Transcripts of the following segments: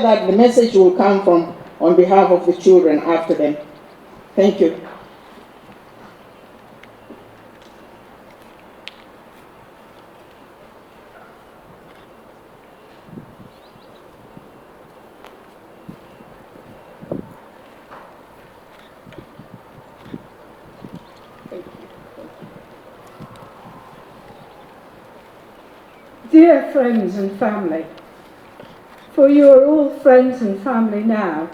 that the message will come from on behalf of the children after them. Thank you. Dear friends and family, for you are all friends and family now,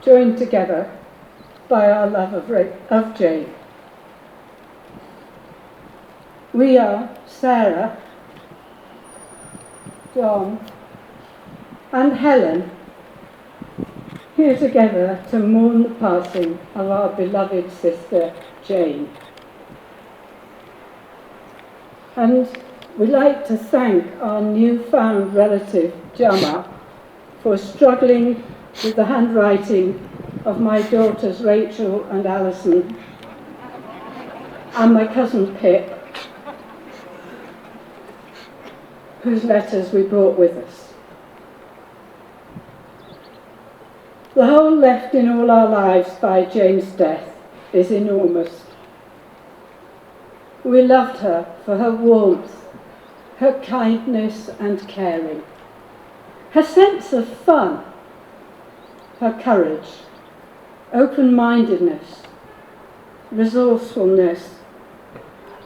joined together by our love of Jane. We are Sarah, John, and Helen, here together to mourn the passing of our beloved sister Jane. And we'd like to thank our newfound relative, Jama, for struggling with the handwriting of my daughters Rachel and Alison, and my cousin Pip, whose letters we brought with us. The hole left in all our lives by Jane's death is enormous. We loved her for her warmth, her kindness and caring, her sense of fun, her courage, open-mindedness, resourcefulness,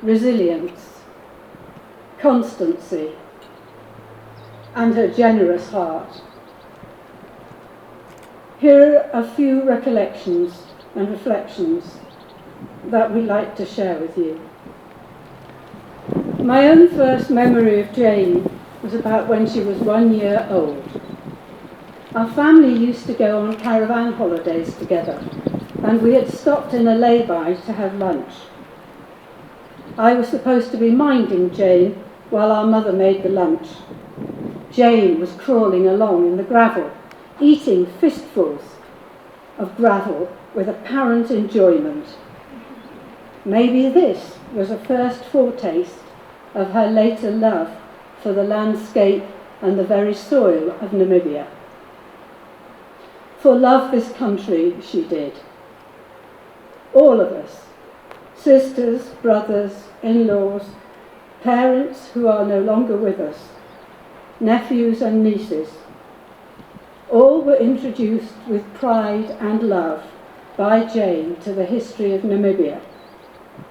resilience, constancy, and her generous heart. Here are a few recollections and reflections that we'd like to share with you. My own first memory of Jane was about when she was 1 year old. Our family used to go on caravan holidays together, and we had stopped in a lay-by to have lunch. I was supposed to be minding Jane while our mother made the lunch. Jane was crawling along in the gravel, eating fistfuls of gravel with apparent enjoyment. Maybe this was a first foretaste of her later love for the landscape and the very soil of Namibia. For love this country she did. All of us, sisters, brothers, in-laws, parents who are no longer with us, nephews and nieces, all were introduced with pride and love by Jane to the history of Namibia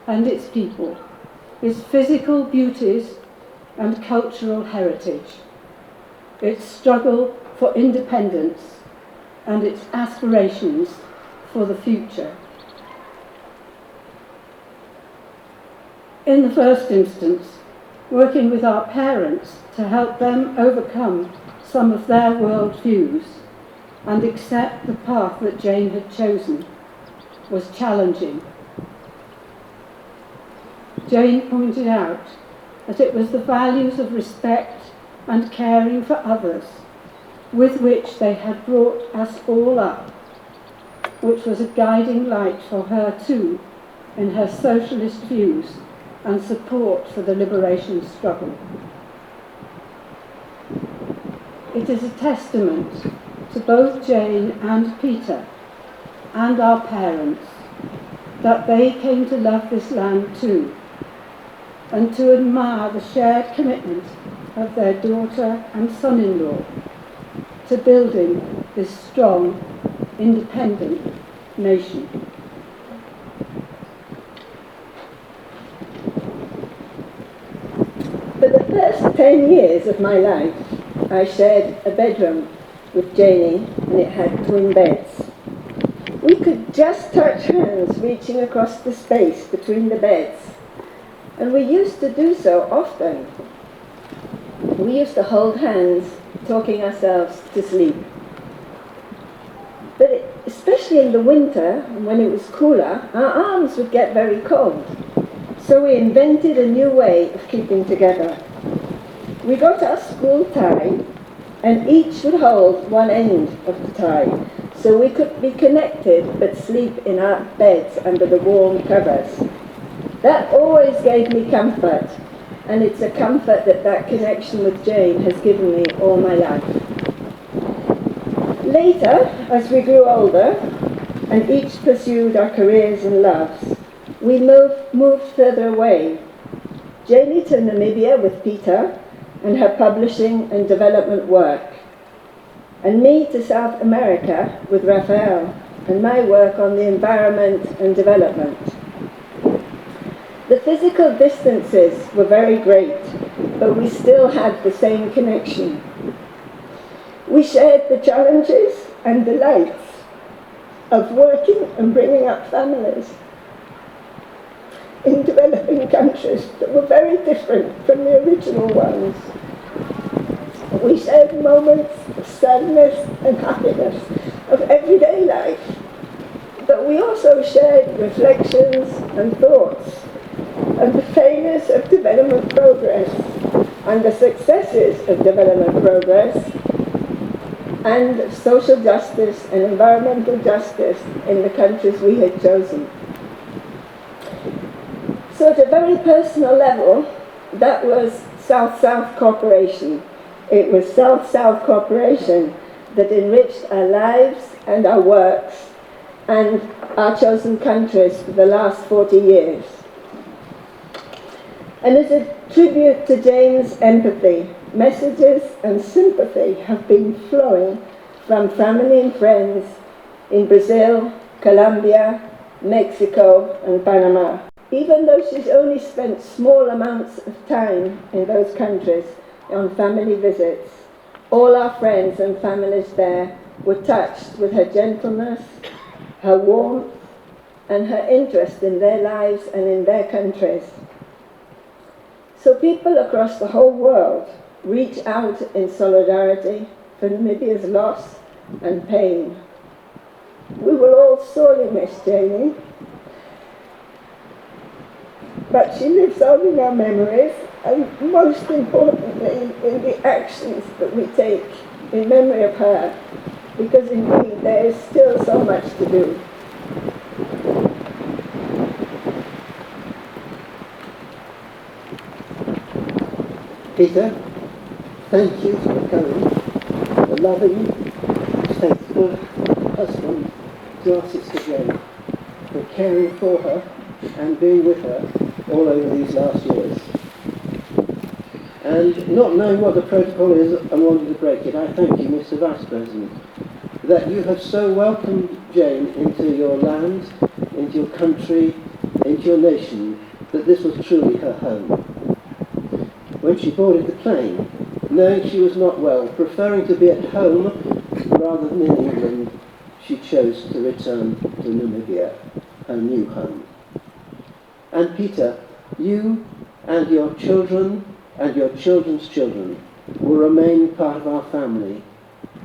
and its people, its physical beauties and cultural heritage, its struggle for independence and its aspirations for the future. In the first instance, working with our parents to help them overcome some of their worldviews and accept the path that Jane had chosen was challenging. Jane pointed out that it was the values of respect and caring for others with which they had brought us all up, which was a guiding light for her too in her socialist views and support for the liberation struggle. It is a testament to both Jane and Peter and our parents that they came to love this land too, and to admire the shared commitment of their daughter and son-in-law to building this strong, independent nation. For the first 10 years of my life, I shared a bedroom with Janie, and it had twin beds. We could just touch hands reaching across the space between the beds, and we used to do so often. We used to hold hands, talking ourselves to sleep. But especially in the winter, when it was cooler, our arms would get very cold. So we invented a new way of keeping together. We got our school tie, and each would hold one end of the tie, so we could be connected but sleep in our beds under the warm covers. That always gave me comfort, and it's a comfort that connection with Jane has given me all my life. Later, as we grew older and each pursued our careers and loves, we moved further away. Jamie to Namibia with Peter and her publishing and development work, and me to South America with Raphael and my work on the environment and development. The physical distances were very great, but we still had the same connection. We shared the challenges and delights of working and bringing up families in developing countries that were very different from the original ones. We shared moments of sadness and happiness of everyday life, but we also shared reflections and thoughts of the failures of development progress and the successes of development progress, and of social justice and environmental justice in the countries we had chosen. So at a very personal level, that was South-South cooperation. It was South-South cooperation that enriched our lives and our works and our chosen countries for the last 40 years. And as a tribute to Jane's empathy, messages and sympathy have been flowing from family and friends in Brazil, Colombia, Mexico, and Panama. Even though she's only spent small amounts of time in those countries on family visits, all our friends and families there were touched with her gentleness, her warmth, and her interest in their lives and in their countries. So people across the whole world reach out in solidarity for Namibia's loss and pain. We will all sorely miss Janie, but she lives on in our memories, and most importantly in the actions that we take in memory of her, because indeed there is still so much to do. Peter, thank you for coming, the loving, faithful husband to our sister Jane, for caring for her and being with her all over these last years. And not knowing what the protocol is and wanting to break it, I thank you, Mr. Vice President, that you have so welcomed Jane into your land, into your country, into your nation, that this was truly her home. When she boarded the plane, knowing she was not well, preferring to be at home rather than in England, she chose to return to Namibia, her new home. And Peter, you and your children and your children's children will remain part of our family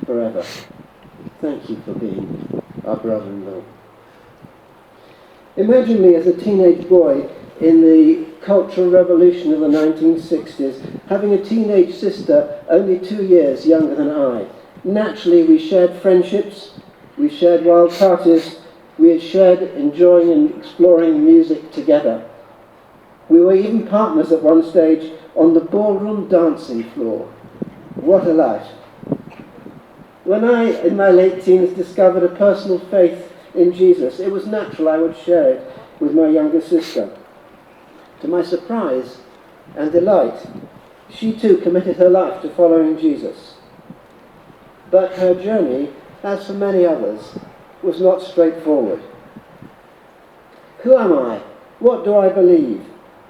forever. Thank you for being our brother-in-law. Imagine me as a teenage boy in the Cultural Revolution of the 1960s, having a teenage sister only 2 years younger than I. Naturally, we shared friendships, we shared wild parties, we had shared enjoying and exploring music together. We were even partners at one stage on the ballroom dancing floor. What a life. When I, in my late teens, discovered a personal faith in Jesus, it was natural I would share it with my younger sister. To my surprise and delight, she too committed her life to following Jesus. But her journey, as for many others, was not straightforward. Who am I? What do I believe?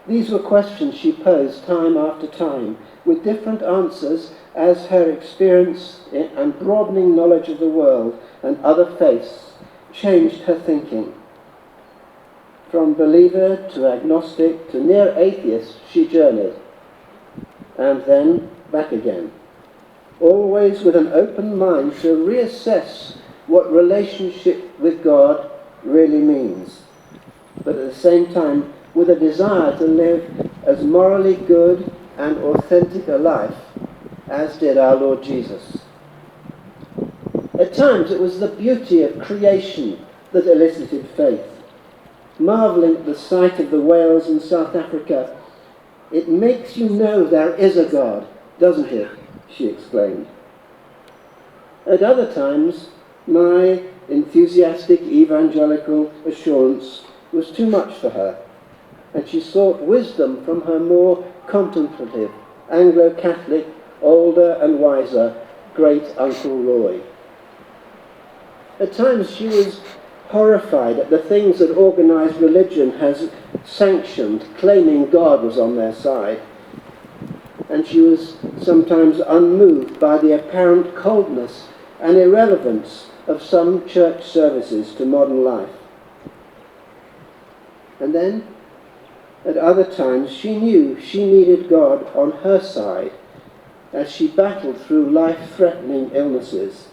These were questions she posed time after time, with different answers as her experience and broadening knowledge of the world and other faiths changed her thinking. From believer to agnostic to near atheist, she journeyed, and then back again, always with an open mind to reassess what relationship with God really means, but at the same time with a desire to live as morally good and authentic a life as did our Lord Jesus. At times it was the beauty of creation that elicited faith. Marvelling at the sight of the whales in South Africa, "It makes you know there is a God, doesn't it?" she exclaimed. At other times, my enthusiastic evangelical assurance was too much for her, and she sought wisdom from her more contemplative, Anglo-Catholic, older and wiser great Uncle Roy. At times she was horrified at the things that organised religion has sanctioned, claiming God was on their side. And she was sometimes unmoved by the apparent coldness and irrelevance of some church services to modern life. And then, at other times, she knew she needed God on her side as she battled through life-threatening illnesses,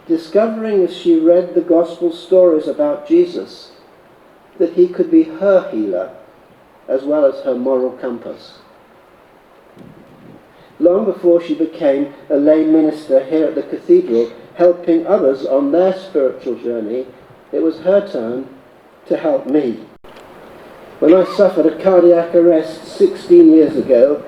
discovering as she read the gospel stories about Jesus that he could be her healer as well as her moral compass. Long before she became a lay minister here at the cathedral, helping others on their spiritual journey, it was her turn to help me. When I suffered a cardiac arrest 16 years ago,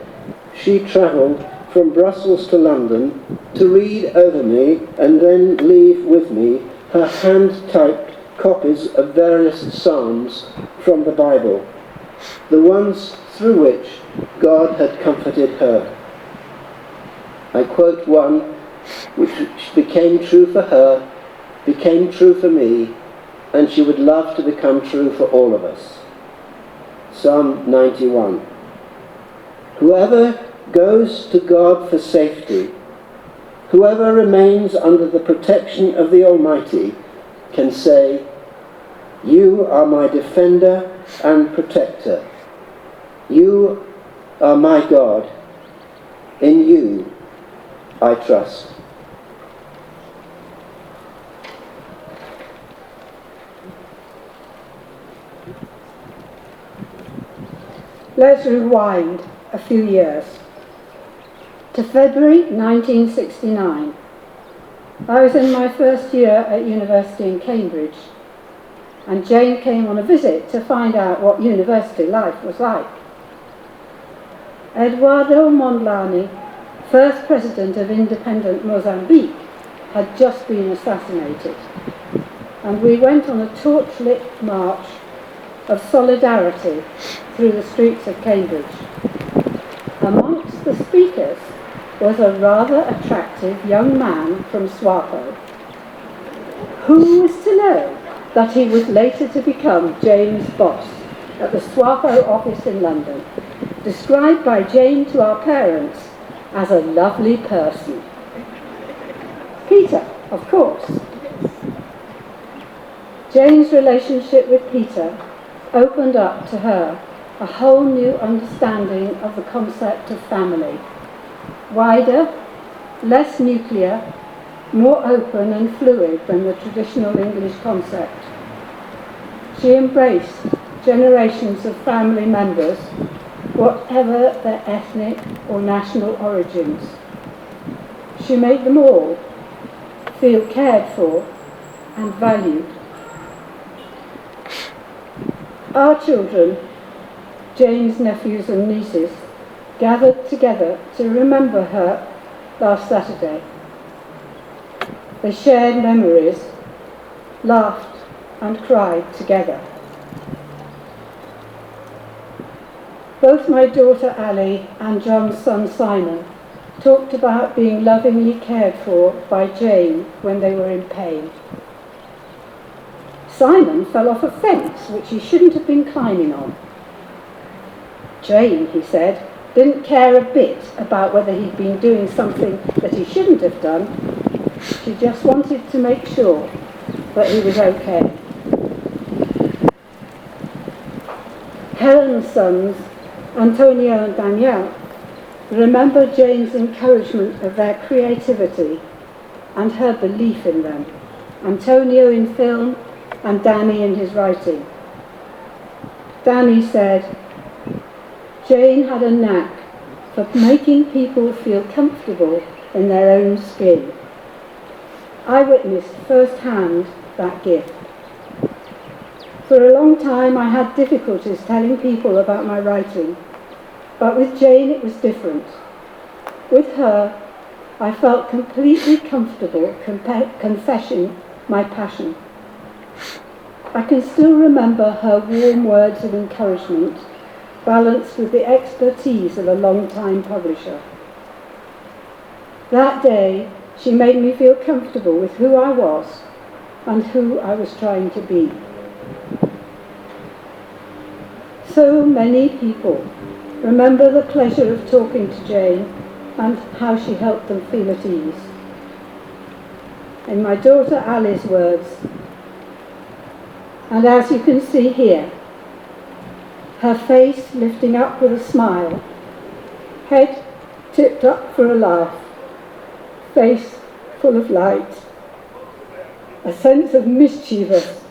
she travelled from Brussels to London to read over me and then leave with me her hand-typed copies of various psalms from the Bible, the ones through which God had comforted her. I quote one which became true for her, became true for me, and she would love to become true for all of us. Psalm 91. Whoever goes to God for safety, whoever remains under the protection of the Almighty, can say, "You are my defender and protector. You are my God. In you I trust." Let's rewind a few years to February 1969. I was in my first year at university in Cambridge, and Jane came on a visit to find out what university life was like. Eduardo Mondlane, first president of independent Mozambique, had just been assassinated, and we went on a torchlit march of solidarity through the streets of Cambridge. Amongst the speakers was a rather attractive young man from SWAPO. Who was to know that he was later to become Jane's boss at the SWAPO office in London, described by Jane to our parents as a lovely person. Peter, of course. Jane's relationship with Peter opened up to her a whole new understanding of the concept of family. Wider, less nuclear, more open and fluid than the traditional English concept. She embraced generations of family members, whatever their ethnic or national origins. She made them all feel cared for and valued. Our children, Jane's nephews and nieces, gathered together to remember her last Saturday. They shared memories, laughed and cried together. Both my daughter Ali and John's son Simon talked about being lovingly cared for by Jane when they were in pain. Simon fell off a fence which he shouldn't have been climbing on. Jane, he said, didn't care a bit about whether he'd been doing something that he shouldn't have done. She just wanted to make sure that he was okay. Helen's sons, Antonio and Danielle, remember Jane's encouragement of their creativity and her belief in them. Antonio in film and Danny in his writing. Danny said, Jane had a knack for making people feel comfortable in their own skin. I witnessed firsthand that gift. For a long time I had difficulties telling people about my writing, but with Jane it was different. With her, I felt completely comfortable confessing my passion. I can still remember her warm words of encouragement, balanced with the expertise of a long-time publisher. That day, she made me feel comfortable with who I was and who I was trying to be. So many people remember the pleasure of talking to Jane and how she helped them feel at ease. In my daughter Ali's words, and as you can see here, her face lifting up with a smile, head tipped up for a laugh, face full of light, a sense of mischievous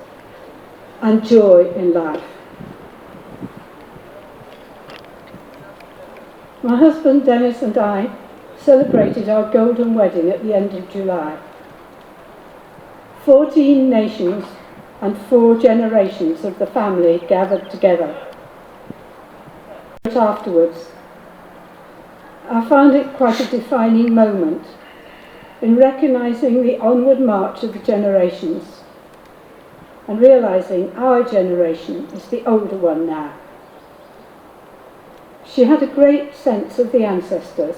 and joy in life. My husband Dennis and I celebrated our golden wedding at the end of July. 14 nations and 4 generations of the family gathered together. But afterwards, I found it quite a defining moment in recognising the onward march of the generations and realising our generation is the older one now. She had a great sense of the ancestors,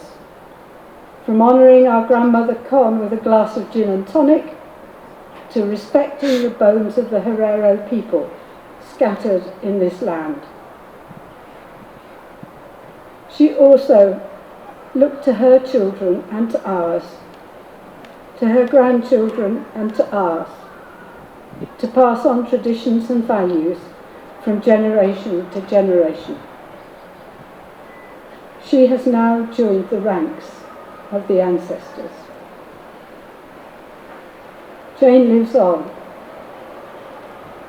from honouring our grandmother Con with a glass of gin and tonic, to respecting the bones of the Herero people scattered in this land. She also looked to her children and to ours, to her grandchildren and to ours, to pass on traditions and values from generation to generation. She has now joined the ranks of the ancestors. Jane lives on,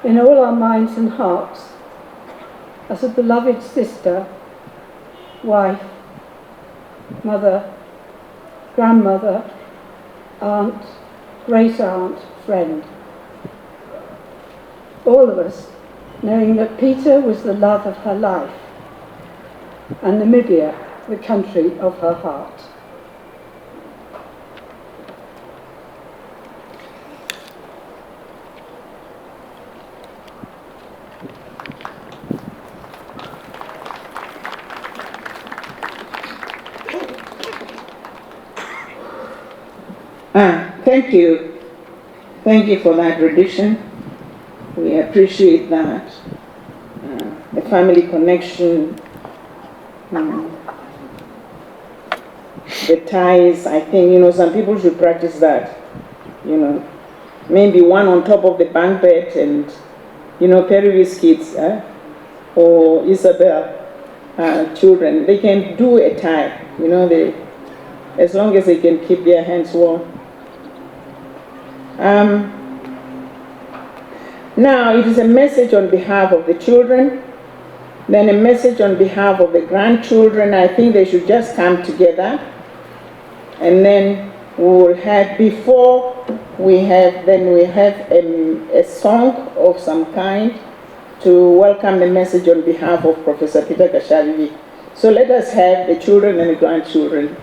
in all our minds and hearts, as a beloved sister, wife, mother, grandmother, aunt, great-aunt, friend. All of us knowing that Peter was the love of her life and Namibia the country of her heart. Thank you. Thank you for that rendition. We appreciate that. The family connection, the ties, I think, some people should practice that. Maybe one on top of the bunk bed and, Perry's kids, or Isabel children, they can do a tie, as long as they can keep their hands warm. Now, it is a message on behalf of the children, then a message on behalf of the grandchildren. I think they should just come together, and then we will have, before we have, then we have a song of some kind to welcome the message on behalf of Professor Peter Katjavivi. So let us have the children and the grandchildren.